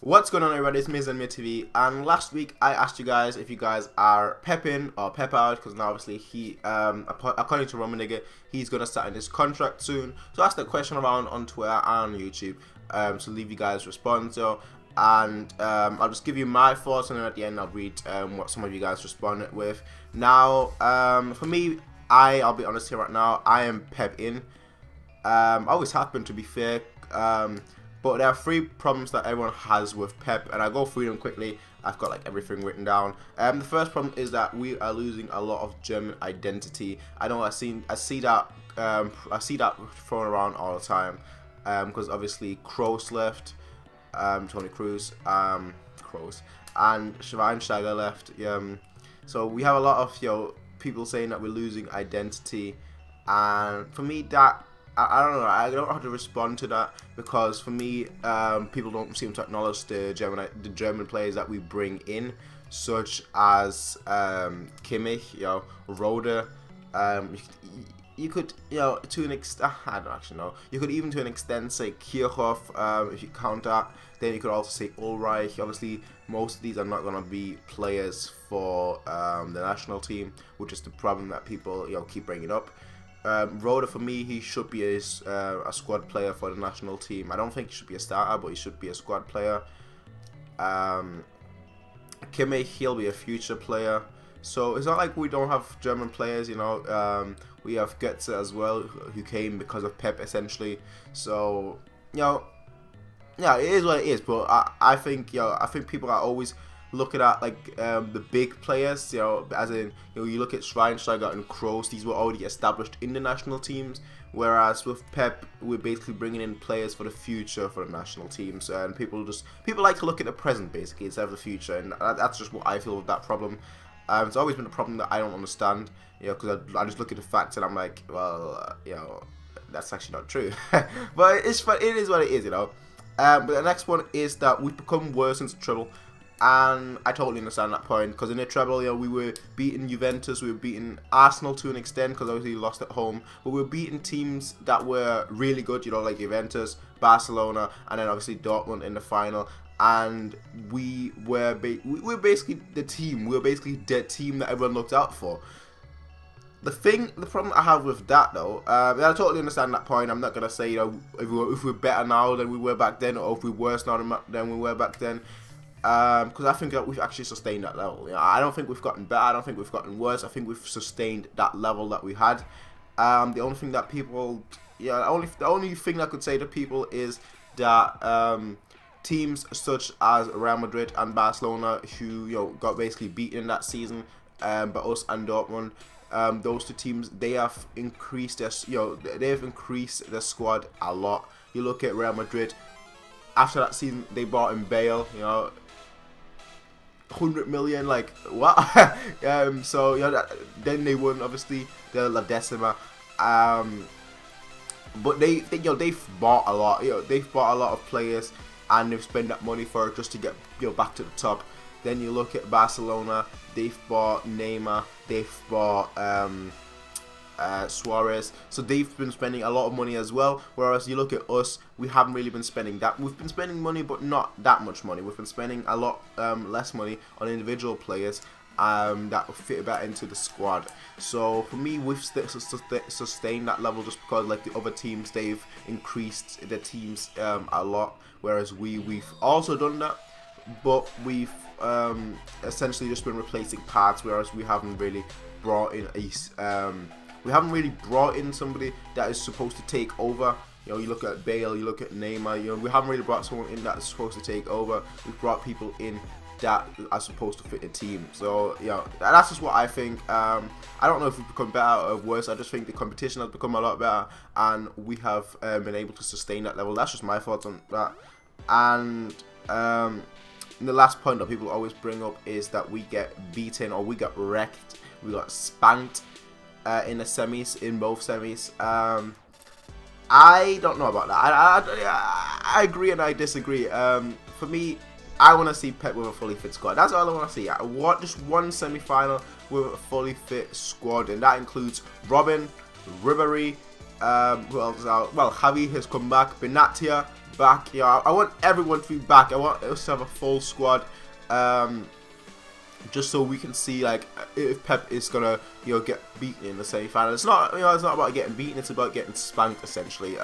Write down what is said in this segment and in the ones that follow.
What's going on, everybody? It's Miz and Mid TV, and last week I asked you guys if you guys are Pep in or Pep out, because now obviously he, according to Rummenigge, he's gonna start in his contract soon. So I asked that question around on Twitter and on YouTube, so leave you guys respond. And I'll just give you my thoughts, and then at the end I'll read what some of you guys responded with. Now, for me, I'll be honest here right now, I am Pep in. I always have been, to be fair. But there are three problems that everyone has with Pep, and I'll go through them quickly. I've got like everything written down. The first problem is that we are losing a lot of German identity. I know I see that thrown around all the time, because obviously Kroos left, Toni Kroos, and Schweinsteiger left. So we have a lot of people saying that we're losing identity, and for me that. I don't know. I don't know how to respond to that, because for me, people don't seem to acknowledge the German players that we bring in, such as Kimmich, Rode. You could, to an extent, I don't actually know. You could even to an extent say Kirchhoff, if you count that. Then you could also say Ulreich. Obviously, most of these are not going to be players for the national team, which is the problem that people keep bringing up. Rode, for me, he should be a squad player for the national team. I don't think he should be a starter, but he should be a squad player. Kimmich, he'll be a future player. So it's not like we don't have German players, we have Götze as well, who came because of Pep, essentially. So, yeah, it is what it is. But I think people are always looking at like the big players, as in you look at Schweinsteiger and Kroos. These were already established in the national teams, whereas with Pep we're basically bringing in players for the future for the national teams, and people like to look at the present basically instead of the future, and that's just what I feel with that problem. It's always been a problem that I don't understand, because I just look at the facts and I'm like, well, that's actually not true. But it is what it is, But the next one is that we've become worse since the treble. And I totally understand that point, because in the treble, we were beating Juventus, we were beating Arsenal to an extent, because obviously we lost at home, but we were beating teams that were really good, like Juventus, Barcelona, and then obviously Dortmund in the final. And we were basically the team. We were basically the team that everyone looked out for. The problem I have with that, though, I totally understand that point. I'm not gonna say if we're better now than we were back then, or if we're worse now than we were back then. Because I think that we've actually sustained that level. I don't think we've gotten better. I don't think we've gotten worse. I think we've sustained that level that we had. The only thing that people, the only thing I could say to people is that teams such as Real Madrid and Barcelona, who got basically beaten in that season, by us and Dortmund, those two teams, they have increased their squad a lot. You look at Real Madrid. After that season, they brought in Bale. 100 million, like what? So then they won obviously the La Decima, but they've bought a lot. They've bought a lot of players, and they've spent that money for it just to get back to the top. Then you look at Barcelona, they've bought Neymar, they've bought Suarez, so they've been spending a lot of money as well. Whereas you look at us, we haven't really been spending that. We've been spending money, but not that much money. We've been spending a lot less money on individual players that fit better into the squad. So for me, we've sustained that level just because like the other teams, they've increased their teams a lot, whereas we've also done that, but we've essentially just been replacing parts, whereas we haven't really brought in we haven't really brought in somebody that is supposed to take over. You look at Bale, you look at Neymar, we haven't really brought someone in that is supposed to take over. We've brought people in that are supposed to fit the team. So, that's just what I think. I don't know if we've become better or worse. I just think the competition has become a lot better, and we have been able to sustain that level. That's just my thoughts on that. And the last point that people always bring up is that we get beaten, or we got wrecked, we got spanked in the semis, in both semis. I don't know about that. I agree and I disagree. For me, I want to see Pep with a fully fit squad. That's all I want to see. I want just one semi-final with a fully fit squad, and that includes Robin, Ribéry, who else is out? Well, Javi has come back, Benatia, back. Yeah, I want everyone to be back. I want us to have a full squad. Just so we can see like if Pep is gonna get beaten in the semi-final. It's not it's not about getting beaten. It's about getting spanked essentially.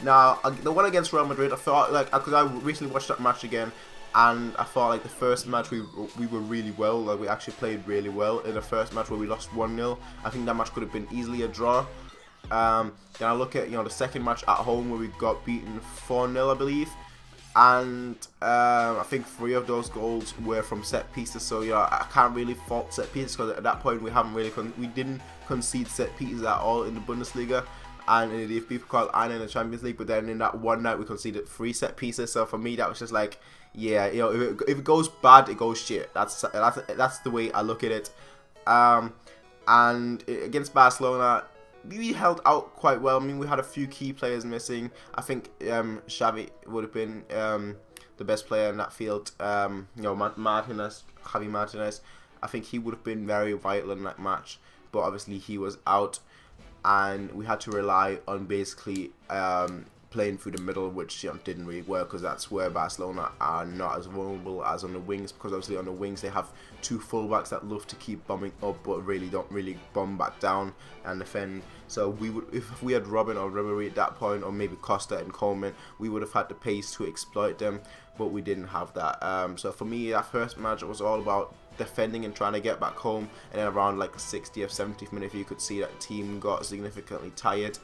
Now the one against Real Madrid, I thought like because I recently watched that match again, and I thought like the first match we were really well. Like we actually played really well in the first match where we lost 1-0. I think that match could have been easily a draw. Then I look at the second match at home where we got beaten 4-0, I believe. And I think 3 of those goals were from set pieces, so I can't really fault set pieces because at that point we didn't concede set pieces at all in the Bundesliga, and if people call it in the Champions League. But then in that one night we conceded 3 set pieces, so for me that was just like, yeah, if it goes bad, it goes shit. That's the way I look at it. And against Barcelona, we held out quite well. I mean, we had a few key players missing. I think Xavi would have been the best player in that field. Javi Martinez. I think he would have been very vital in that match, but obviously he was out, and we had to rely on basically playing through the middle, which didn't really work because that's where Barcelona are not as vulnerable as on the wings, because obviously on the wings they have 2 fullbacks that love to keep bombing up but really don't bomb back down and defend. So we would, if we had Robin or Ribery at that point, or maybe Costa and Coleman, we would have had the pace to exploit them, but we didn't have that. So for me, that first match, it was all about defending and trying to get back home, and then around like the 60th, 70th minute, you could see that the team got significantly tired.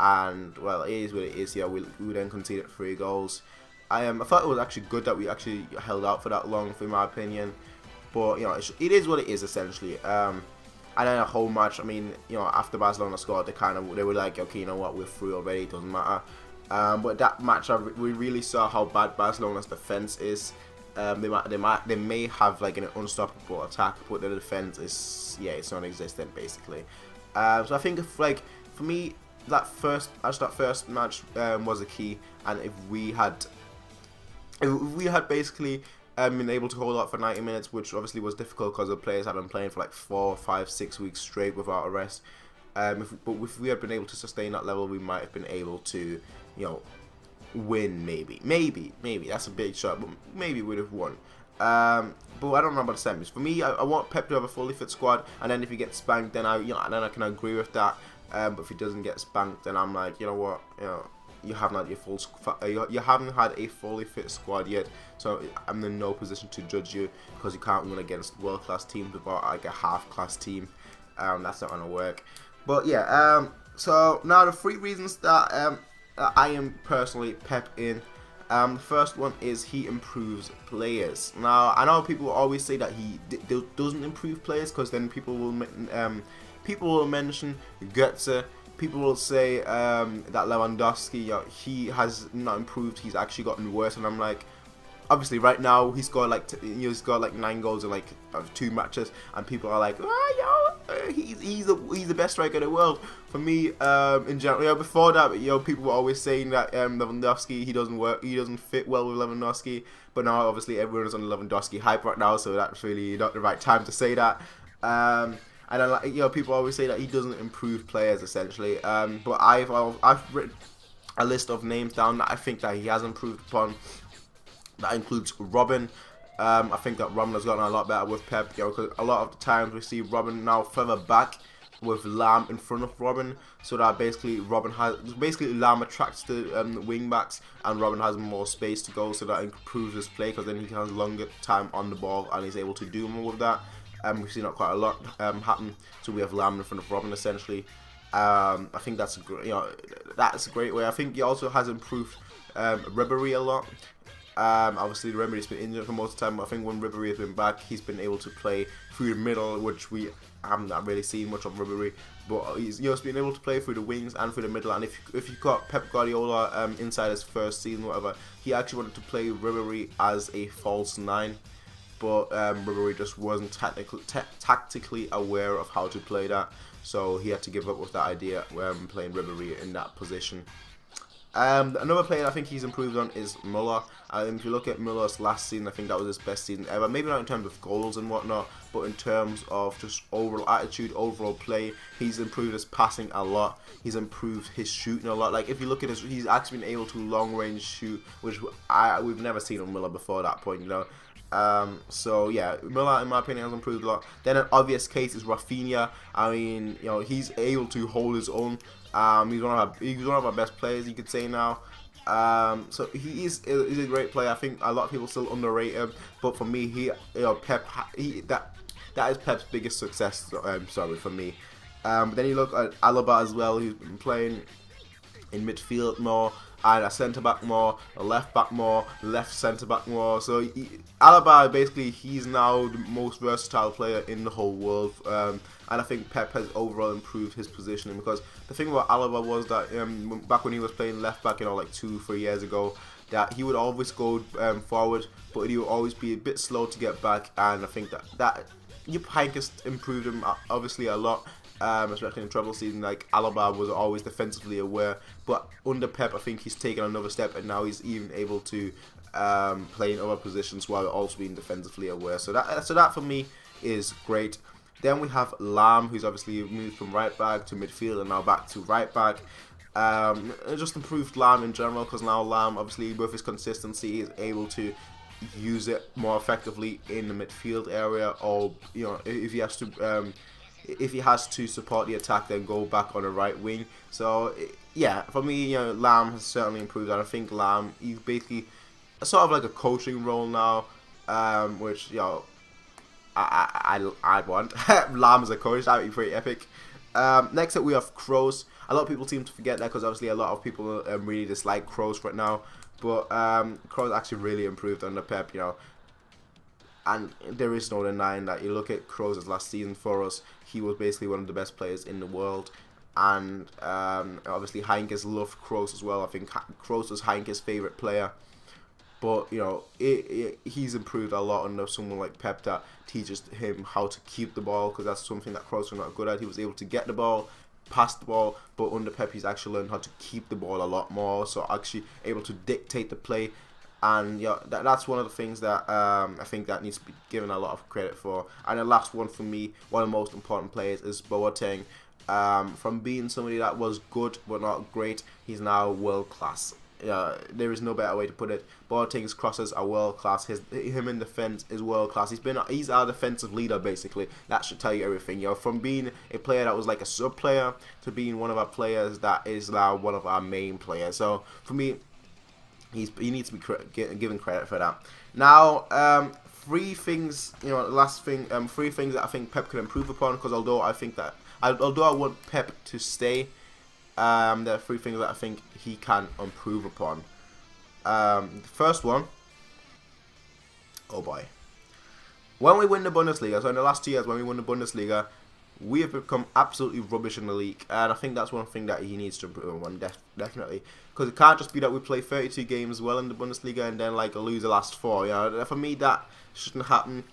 And well, it is what it is. Yeah, we then conceded 3 goals. I thought it was actually good that we actually held out for that long, in my opinion. But it is what it is essentially. And then a whole match, I mean, after Barcelona scored, they were like, okay, you know what, we're through already. It doesn't matter. But that match, we really saw how bad Barcelona's defense is. They may have like an unstoppable attack, but the defense is, yeah, it's non-existent basically. So I think if like for me, that first match was a key, and if we had basically been able to hold out for 90 minutes, which obviously was difficult because the players had been playing for like 4, 5, 6 weeks straight without a rest. But if we had been able to sustain that level, we might have been able to, win. Maybe that's a big shot, but maybe we'd have won. But I don't know about the semis. For me, I want Pep to have a fully fit squad, and then if he gets spanked, then I can agree with that. But if he doesn't get spanked, then I'm like, you know what, you haven't had your you haven't had a fully fit squad yet, so I'm in no position to judge you, because you can't win against world-class teams without like a half-class team. That's not gonna work. But yeah, so now the 3 reasons that I am personally Pep in. The first one is he improves players. Now I know people always say that he doesn't improve players, because then people will mention Götze. People will say that Lewandowski, he has not improved. He's actually gotten worse. And I'm like, obviously right now he's got like 9 goals in like 2 matches, and people are like, he's the best striker in the world. For me, in general, before that, people were always saying that Lewandowski, he doesn't fit well with Lewandowski. But now obviously everyone is on the Lewandowski hype right now, so that's really not the right time to say that. And then, people always say that he doesn't improve players essentially. But I've written a list of names down that I think that he has improved upon. That includes Robin. I think that Robin has gotten a lot better with Pep. Because a lot of the times we see Robin now further back with Lam in front of Robin, so that basically Lam attracts the wing backs, and Robin has more space to go, so that improves his play, because then he has longer time on the ball and he's able to do more with that. We've seen that quite a lot happen. So we have Lam in front of Robin essentially. I think that's a great way. I think he also has improved Ribery a lot. Obviously Ribery's been injured for most of the time, but I think when Ribery has been back, he's been able to play through the middle, which we haven't really seen much of Ribery. But he's been able to play through the wings and through the middle. And if you got Pep Guardiola inside his first season, whatever, he actually wanted to play Ribery as a false 9. But Ribery just wasn't tactically aware of how to play that, so he had to give up with that idea when playing Ribery in that position. Another player I think he's improved on is Muller. If you look at Muller's last season, I think that was his best season ever. Maybe not in terms of goals and whatnot, but in terms of just overall attitude, overall play, he's improved his passing a lot. He's improved his shooting a lot. Like if you look at his, he's actually been able to long range shoot, which we've never seen on Muller before that point, you know. So yeah, Muller in my opinion has improved a lot. Then an obvious case is Rafinha. I mean, you know, he's able to hold his own. He's one of our best players, you could say now. So he's a great player. I think a lot of people still underrate him, but for me, that is Pep's biggest success. Sorry, for me. But then you look at Alaba as well, who's been playing in midfield more, and a centre back more, a left back more, left centre back more. So Alaba, basically, he's now the most versatile player in the whole world. And I think Pep has overall improved his positioning, because the thing about Alaba was that back when he was playing left back, you know, like 2-3 years ago, that he would always go forward, but he would always be a bit slow to get back. And I think that Jupp Heynckes improved him obviously a lot. Especially in treble season, like Alaba was always defensively aware, but under Pep I think he's taken another step, and now he's even able to play in other positions while also being defensively aware. So that for me is great. Then we have Lam, who's obviously moved from right back to midfield and now back to right back. It just improved Lam in general, because now Lam, obviously with his consistency, is able to use it more effectively in the midfield area, or you know, if he has to support the attack, then go back on the right wing. So yeah, for me, you know, Lam has certainly improved, and I think Lam, he's basically sort of like a coaching role now, which, you know, I want. Lam as a coach, that would be pretty epic. Next up we have Kroos. A lot of people seem to forget that, because obviously a lot of people really dislike Kroos right now, but Kroos actually really improved under Pep, you know. And there is no denying that. You look at Kroos' last season for us, he was basically one of the best players in the world. And obviously Heynckes loved Kroos as well. I think Kroos was Heynckes' favourite player. But, you know, he's improved a lot under someone like Pep, that teaches him how to keep the ball, because that's something that Kroos was not good at. He was able to get the ball, pass the ball, but under Pep he's actually learned how to keep the ball a lot more, so actually able to dictate the play. And yeah, that's one of the things that I think that needs to be given a lot of credit for. And the last one for me, one of the most important players, is Boateng. From being somebody that was good but not great, he's now world class. There is no better way to put it. Boateng's crosses are world class. Him in defense is world class. He's our defensive leader basically. That should tell you everything. You know, from being a player that was like a sub player to being one of our players that is now one of our main players. So for me, he needs to be given credit for that. Now, three things, you know, last thing, three things that I think Pep could improve upon, because although I want Pep to stay, there are three things that I think he can improve upon. The first one, oh boy, when we win the Bundesliga, so in the last 2 years when we won the Bundesliga, we have become absolutely rubbish in the league, and I think that's one thing that he needs to improve on, definitely. Because it can't just be that we play 32 games well in the Bundesliga and then like lose the last 4. You know, for me that shouldn't happen.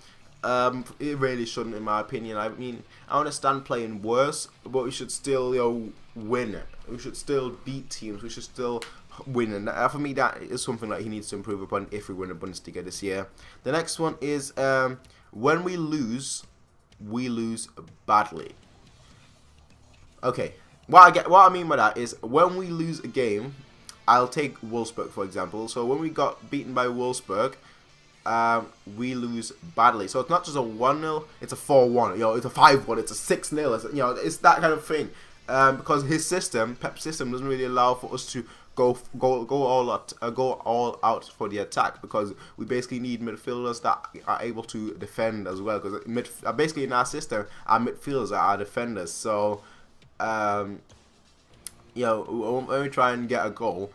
It really shouldn't, in my opinion. I mean, I understand playing worse, but we should still, you know, win it. We should still beat teams. We should still win, and for me that is something that he needs to improve upon if we win the Bundesliga this year. The next one is when we lose badly. Okay, what I mean by that is, when we lose a game, I'll take Wolfsburg for example. So when we got beaten by Wolfsburg, we lose badly. So it's not just a 1-0, it's a 4-1. You know, it's a 5-1, it's a 6-0. You know, it's that kind of thing. Because his system, Pep's system, doesn't really allow for us to go all out for the attack, because we basically need midfielders that are able to defend as well. Because basically in our system, our midfielders are our defenders. So you know, when we try and get a goal,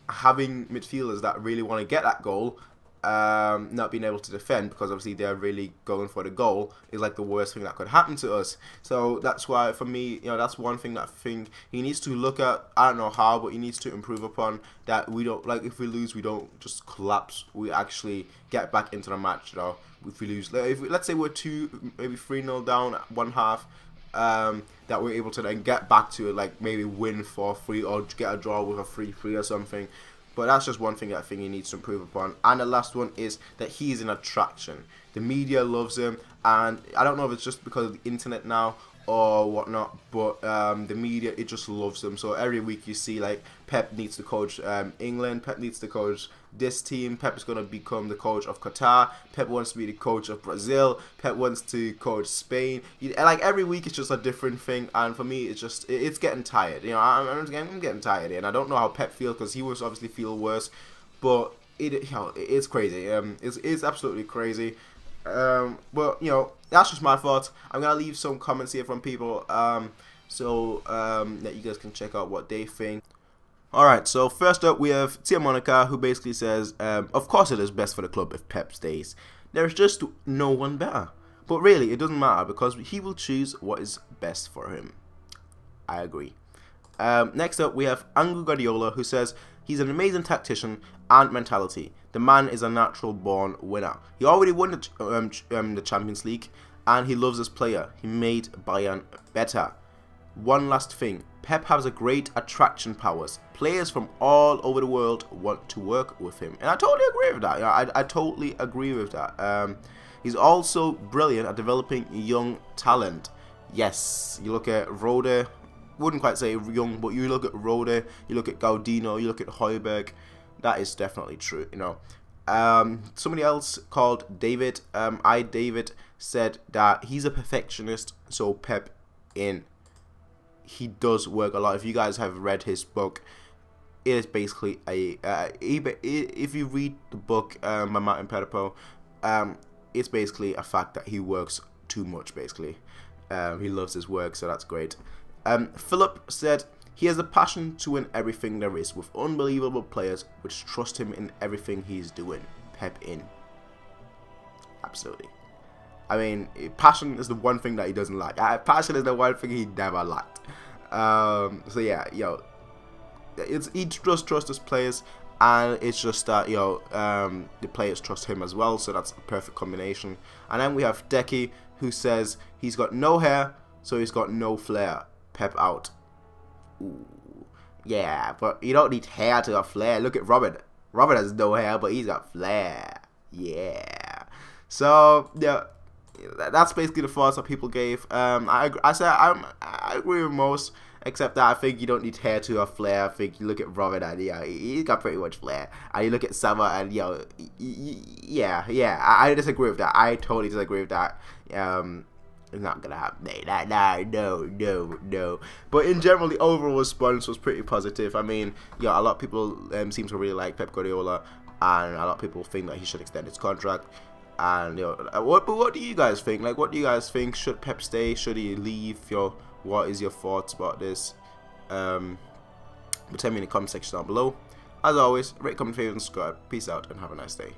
having midfielders that really want to get that goal, not being able to defend because obviously they're really going for the goal, is like the worst thing that could happen to us. So that's why for me, you know, that's one thing that I think he needs to look at. I don't know how, but he needs to improve upon that. We don't, like, if we lose, we don't just collapse. We actually get back into the match. You know, if we lose, let's say we're maybe 3-0 down at one half, that we're able to then get back to it, like maybe win 4-3 or get a draw with a 3-3 or something. But that's just one thing that I think he needs to improve upon. And the last one is that he's an attraction. The media loves him, and I don't know if it's just because of the internet now or whatnot, but the media, it just loves him. So every week you see like Pep needs to coach England, Pep needs to coach this team, Pep is going to become the coach of Qatar, Pep wants to be the coach of Brazil, Pep wants to coach Spain. Like every week it's just a different thing, and for me it's just, it's getting tired. You know, I'm getting tired, and I don't know how Pep feels, because he was obviously feel worse, but it's crazy. It's absolutely crazy. But you know, that's just my thoughts. I'm gonna leave some comments here from people, so that you guys can check out what they think. Alright, so first up we have Tia Monica, who basically says, of course it is best for the club if Pep stays. There's just no one better. But really, it doesn't matter, because he will choose what is best for him. I agree. Next up we have Angel Guardiola, who says, he's an amazing tactician and mentality. The man is a natural born winner. He already won the Champions League, and he loves his player. He made Bayern better. One last thing, Pep has a great attraction powers. Players from all over the world want to work with him, and I totally agree with that. You know, I totally agree with that. He's also brilliant at developing young talent. Yes, you look at Rode, wouldn't quite say young, but you look at Rode, you look at Gaudino, you look at Højbjerg. That is definitely true. You know, somebody else called David, David said that he's a perfectionist, so Pep in. He does work a lot. If you guys have read his book, it is basically a if you read the book by Martin Pedipo, it's basically a fact that he works too much. Basically, he loves his work, so that's great. Philip said he has a passion to win everything there is, with unbelievable players which trust him in everything he's doing. Pep in. Absolutely. I mean, passion is the one thing that he doesn't like. Passion is the one thing he never liked. So yeah, yo, he just trusts his players, and it's just that, you know, the players trust him as well. So that's a perfect combination. And then we have Deki, who says he's got no hair, so he's got no flair. Pep out. Ooh. Yeah, but you don't need hair to have flair. Look at Robert. Robert has no hair, but he's got flair. Yeah. So yeah, that's basically the thoughts that people gave. I agree with most, except that I think you don't need hair to have flair. I think you look at Robert and yeah, he's got pretty much flair. And you look at Summer and yeah, I disagree with that. I totally disagree with that. It's not gonna happen. No. But in general, the overall response was pretty positive. I mean, yeah, a lot of people seem to really like Pep Guardiola, and a lot of people think that he should extend his contract. And you know, what do you guys think? Like, what do you guys think? Should Pep stay? Should he leave? What is your thoughts about this? But tell me in the comment section down below. As always, rate, comment, favorite, and subscribe. Peace out, and have a nice day.